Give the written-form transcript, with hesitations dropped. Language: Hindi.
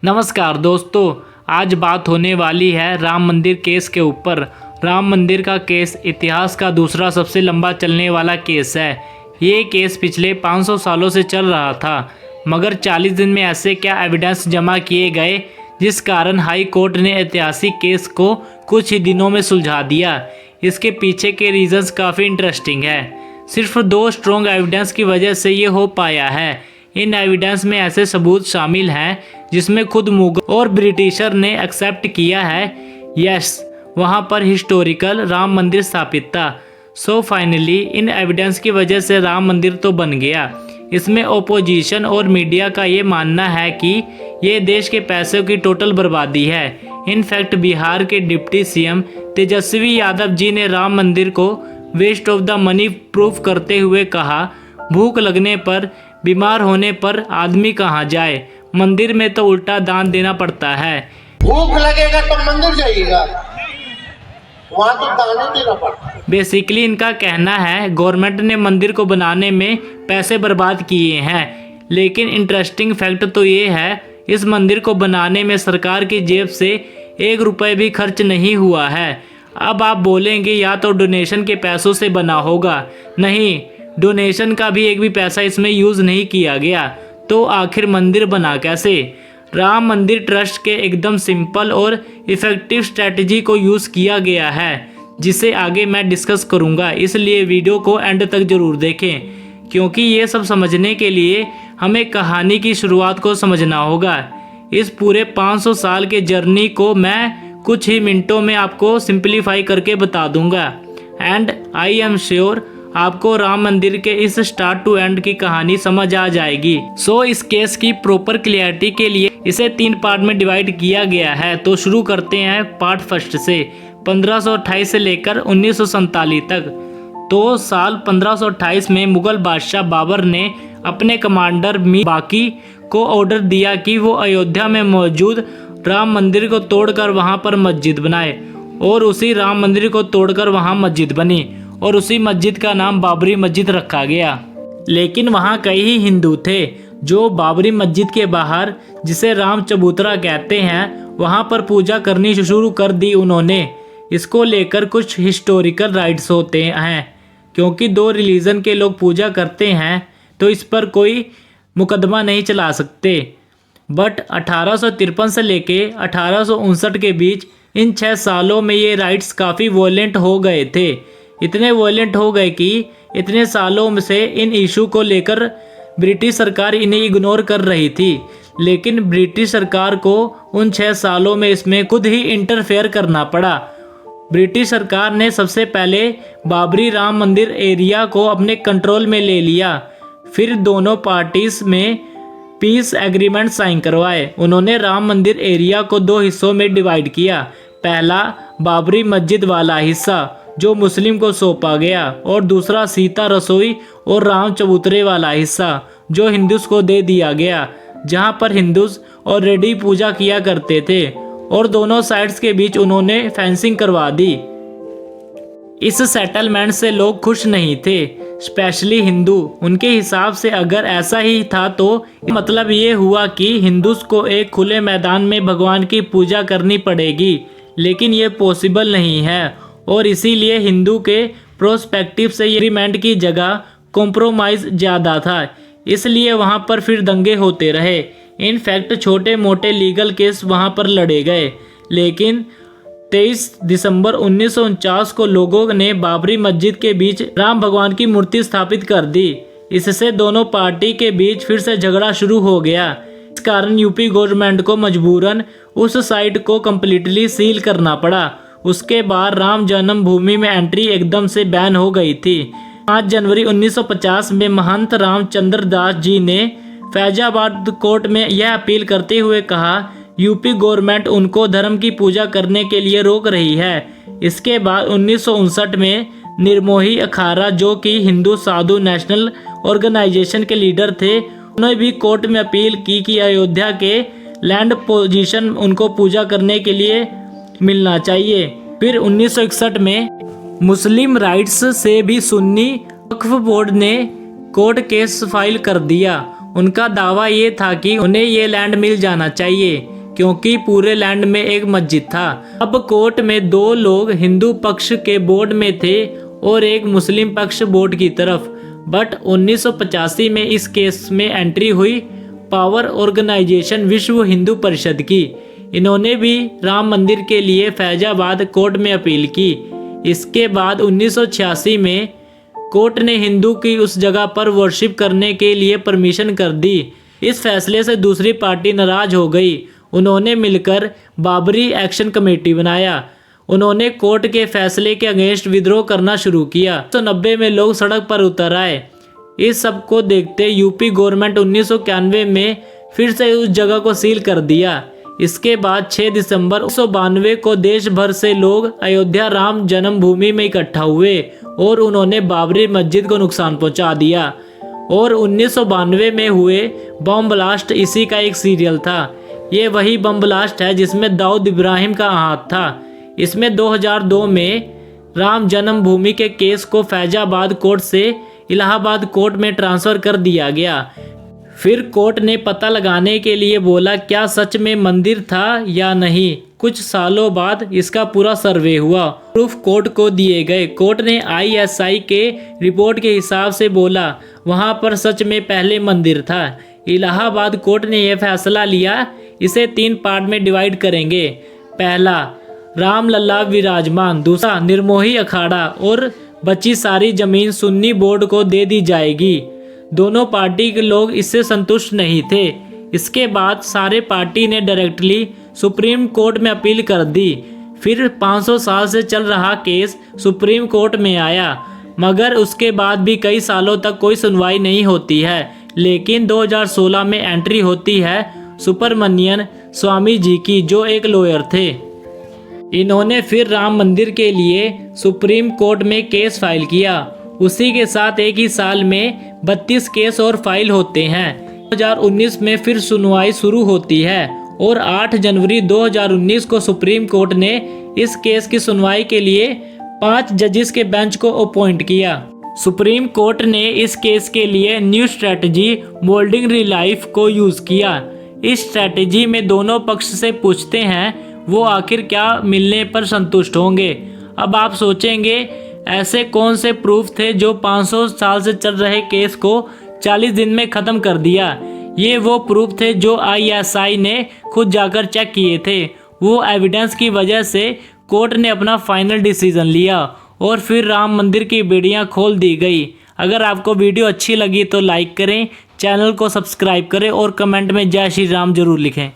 नमस्कार दोस्तों, आज बात होने वाली है राम मंदिर केस के ऊपर। राम मंदिर का केस इतिहास का दूसरा सबसे लंबा चलने वाला केस है। ये केस पिछले 500 सालों से चल रहा था, मगर 40 दिन में ऐसे क्या एविडेंस जमा किए गए जिस कारण हाई कोर्ट ने ऐतिहासिक केस को कुछ ही दिनों में सुलझा दिया। इसके पीछे के रीजंस काफ़ी इंटरेस्टिंग है। सिर्फ 2 स्ट्रॉन्ग एविडेंस की वजह से ये हो पाया है। इन एविडेंस में ऐसे सबूत शामिल हैं जिसमें खुद मुगल और ब्रिटिशर ने एक्सेप्ट किया है यस वहाँ पर हिस्टोरिकल राम मंदिर स्थापित था। सो फाइनली इन एविडेंस की वजह से राम मंदिर तो बन गया। इसमें ओपोजिशन और मीडिया का ये मानना है कि ये देश के पैसों की टोटल बर्बादी है। इनफैक्ट बिहार के डिप्टी सीएम तेजस्वी यादव जी ने राम मंदिर को waste of the money proof करते हुए कहा, भूख लगने पर बीमार होने पर आदमी कहाँ जाए, मंदिर में तो उल्टा दान देना पड़ता है। भूख लगेगा तो मंदिर जाइएगा, वहाँ तो दान देना पड़ता है। बेसिकली इनका कहना है गवर्नमेंट ने मंदिर को बनाने में पैसे बर्बाद किए हैं। लेकिन इंटरेस्टिंग फैक्ट तो ये है, इस मंदिर को बनाने में सरकार की जेब से 1 रुपये भी खर्च नहीं हुआ है। अब आप बोलेंगे या तो डोनेशन के पैसों से बना होगा। नहीं, डोनेशन का भी एक भी पैसा इसमें यूज़ नहीं किया गया। तो आखिर मंदिर बना कैसे? राम मंदिर ट्रस्ट के एकदम सिंपल और इफ़ेक्टिव स्ट्रेटजी को यूज़ किया गया है, जिसे आगे मैं डिस्कस करूंगा। इसलिए वीडियो को एंड तक ज़रूर देखें, क्योंकि ये सब समझने के लिए हमें कहानी की शुरुआत को समझना होगा। इस पूरे 500 साल के जर्नी को मैं कुछ ही मिनटों में आपको सिंप्लीफाई करके बता दूंगा। एंड आई एम श्योर आपको राम मंदिर के इस स्टार्ट टू एंड की कहानी समझ आ जाएगी। सो इस केस की प्रॉपर क्लियरिटी के लिए इसे 3 पार्ट में डिवाइड किया गया है। तो शुरू करते हैं पार्ट फर्स्ट से। 1528 से लेकर 1947 तक। तो साल 1528 में मुगल बादशाह बाबर ने अपने कमांडर मीर बाकी को ऑर्डर दिया कि वो अयोध्या में मौजूद राम मंदिर को तोड़कर वहाँ पर मस्जिद बनाए, और उसी राम मंदिर को तोड़कर वहाँ मस्जिद बनी और उसी मस्जिद का नाम बाबरी मस्जिद रखा गया। लेकिन वहाँ कई ही हिंदू थे जो बाबरी मस्जिद के बाहर, जिसे राम चबूतरा कहते हैं, वहाँ पर पूजा करनी शुरू कर दी उन्होंने। इसको लेकर कुछ हिस्टोरिकल राइट्स होते हैं, क्योंकि 2 रिलीजन के लोग पूजा करते हैं तो इस पर कोई मुकदमा नहीं चला सकते। बट 1853 से लेके 1859 के बीच इन 6 सालों में ये राइट्स काफ़ी वॉयलेंट हो गए थे। इतने वॉयलेंट हो गए कि इतने सालों से इन इशू को लेकर ब्रिटिश सरकार इन्हें इग्नोर कर रही थी। लेकिन ब्रिटिश सरकार को उन 6 सालों में इसमें खुद ही इंटरफेयर करना पड़ा। ब्रिटिश सरकार ने सबसे पहले बाबरी राम मंदिर एरिया को अपने कंट्रोल में ले लिया। फिर दोनों पार्टीज में पीस एग्रीमेंट साइन करवाए। उन्होंने राम मंदिर एरिया को 2 हिस्सों में डिवाइड किया। पहला बाबरी मस्जिद वाला हिस्सा जो मुस्लिम को सौंपा गया, और दूसरा सीता रसोई और राम चबूतरे वाला हिस्सा जो हिंदूस को दे दिया गया, जहां पर हिंदूस ऑलरेडी पूजा किया करते थे। और दोनों साइड्स के बीच उन्होंने फेंसिंग करवा दी। इस सेटलमेंट से लोग खुश नहीं थे, स्पेशली हिंदू। उनके हिसाब से अगर ऐसा ही था तो मतलब ये हुआ कि हिंदूस को एक खुले मैदान में भगवान की पूजा करनी पड़ेगी, लेकिन ये पॉसिबल नहीं है। और इसीलिए हिंदू के प्रोस्पेक्टिव से एग्रीमेंट की जगह कॉम्प्रोमाइज़ ज़्यादा था। इसलिए वहाँ पर फिर दंगे होते रहे। इनफैक्ट छोटे मोटे लीगल केस वहाँ पर लड़े गए। लेकिन 23 दिसंबर 1949 को लोगों ने बाबरी मस्जिद के बीच राम भगवान की मूर्ति स्थापित कर दी। इससे दोनों पार्टी के बीच फिर से झगड़ा शुरू हो गया। इस कारण यूपी गवर्नमेंट को मजबूरन उस साइट को कम्प्लीटली सील करना पड़ा। उसके बाद राम जन्मभूमि में एंट्री एकदम से बैन हो गई थी। 5 जनवरी 1950 में महंत रामचंद्र दास जी ने फैजाबाद कोर्ट में यह अपील करते हुए कहा, यूपी गवर्नमेंट उनको धर्म की पूजा करने के लिए रोक रही है। इसके बाद 1959 में निर्मोही अखाड़ा, जो कि हिंदू साधु नेशनल ऑर्गेनाइजेशन के लीडर थे, उन्होंने भी कोर्ट में अपील की कि अयोध्या के लैंड पोजीशन उनको पूजा करने के लिए मिलना चाहिए। फिर 1961 में मुस्लिम राइट्स से भी सुन्नी वक्फ बोर्ड ने कोर्ट केस फाइल कर दिया। उनका दावा ये था कि उन्हें ये लैंड मिल जाना चाहिए। क्योंकि पूरे लैंड में एक मस्जिद था। अब कोर्ट में 2 लोग हिंदू पक्ष के बोर्ड में थे और एक मुस्लिम पक्ष बोर्ड की तरफ। बट 1985 में इस केस में एंट्री हुई पावर ऑर्गेनाइजेशन विश्व हिंदू परिषद की। इन्होंने भी राम मंदिर के लिए फैजाबाद कोर्ट में अपील की। इसके बाद 1986 में कोर्ट ने हिंदू की उस जगह पर वर्शिप करने के लिए परमिशन कर दी। इस फैसले से दूसरी पार्टी नाराज हो गई। उन्होंने मिलकर बाबरी एक्शन कमेटी बनाया। उन्होंने कोर्ट के फैसले के अगेंस्ट विद्रोह करना शुरू किया। 1990 में लोग सड़क पर उतर आए। इस सब को देखते यूपी गवर्नमेंट 1991 में फिर से उस जगह को सील कर दिया। इसके बाद 6 दिसंबर 1992 को देश भर से लोग अयोध्या राम जन्मभूमि में इकट्ठा हुए और उन्होंने बाबरी मस्जिद को नुकसान पहुंचा दिया। और 1992 में हुए बम ब्लास्ट इसी का एक सीरियल था। ये वही बम ब्लास्ट है जिसमें दाऊद इब्राहिम का हाथ था। इसमें 2002 में राम जन्मभूमि के केस को फैजाबाद कोर्ट से इलाहाबाद कोर्ट में ट्रांसफ़र कर दिया गया। फिर कोर्ट ने पता लगाने के लिए बोला क्या सच में मंदिर था या नहीं। कुछ सालों बाद इसका पूरा सर्वे हुआ, प्रूफ कोर्ट को दिए गए। कोर्ट ने ISI के रिपोर्ट के हिसाब से बोला वहां पर सच में पहले मंदिर था। इलाहाबाद कोर्ट ने यह फैसला लिया इसे 3 पार्ट में डिवाइड करेंगे। पहला रामलला विराजमान, दूसरा निर्मोही अखाड़ा और बची सारी जमीन सुन्नी बोर्ड को दे दी जाएगी। दोनों पार्टी के लोग इससे संतुष्ट नहीं थे। इसके बाद सारे पार्टी ने डायरेक्टली सुप्रीम कोर्ट में अपील कर दी। फिर 500 साल से चल रहा केस सुप्रीम कोर्ट में आया, मगर उसके बाद भी कई सालों तक कोई सुनवाई नहीं होती है। लेकिन 2016 में एंट्री होती है सुब्रमण्यन स्वामी जी की, जो एक लॉयर थे। इन्होंने फिर राम मंदिर के लिए सुप्रीम कोर्ट में केस फाइल किया। उसी के साथ एक ही साल में 32 केस और फाइल होते हैं। 2019 में फिर सुनवाई शुरू होती है और 8 जनवरी 2019 को सुप्रीम कोर्ट ने इस केस की सुनवाई के लिए 5 जजेस के बेंच को अपॉइंट किया। सुप्रीम कोर्ट ने इस केस के लिए न्यू स्ट्रेटजी मोल्डिंग रिलाइफ को यूज़ किया। इस स्ट्रेटजी में दोनों पक्ष से पूछते हैं वो आखिर क्या मिलने पर संतुष्ट होंगे। अब आप सोचेंगे ऐसे कौन से प्रूफ थे जो 500 साल से चल रहे केस को 40 दिन में ख़त्म कर दिया। ये वो प्रूफ थे जो ISI ने खुद जाकर चेक किए थे। वो एविडेंस की वजह से कोर्ट ने अपना फाइनल डिसीजन लिया और फिर राम मंदिर की बेड़ियाँ खोल दी गई। अगर आपको वीडियो अच्छी लगी तो लाइक करें, चैनल को सब्सक्राइब करें और कमेंट में जय श्री राम जरूर लिखें।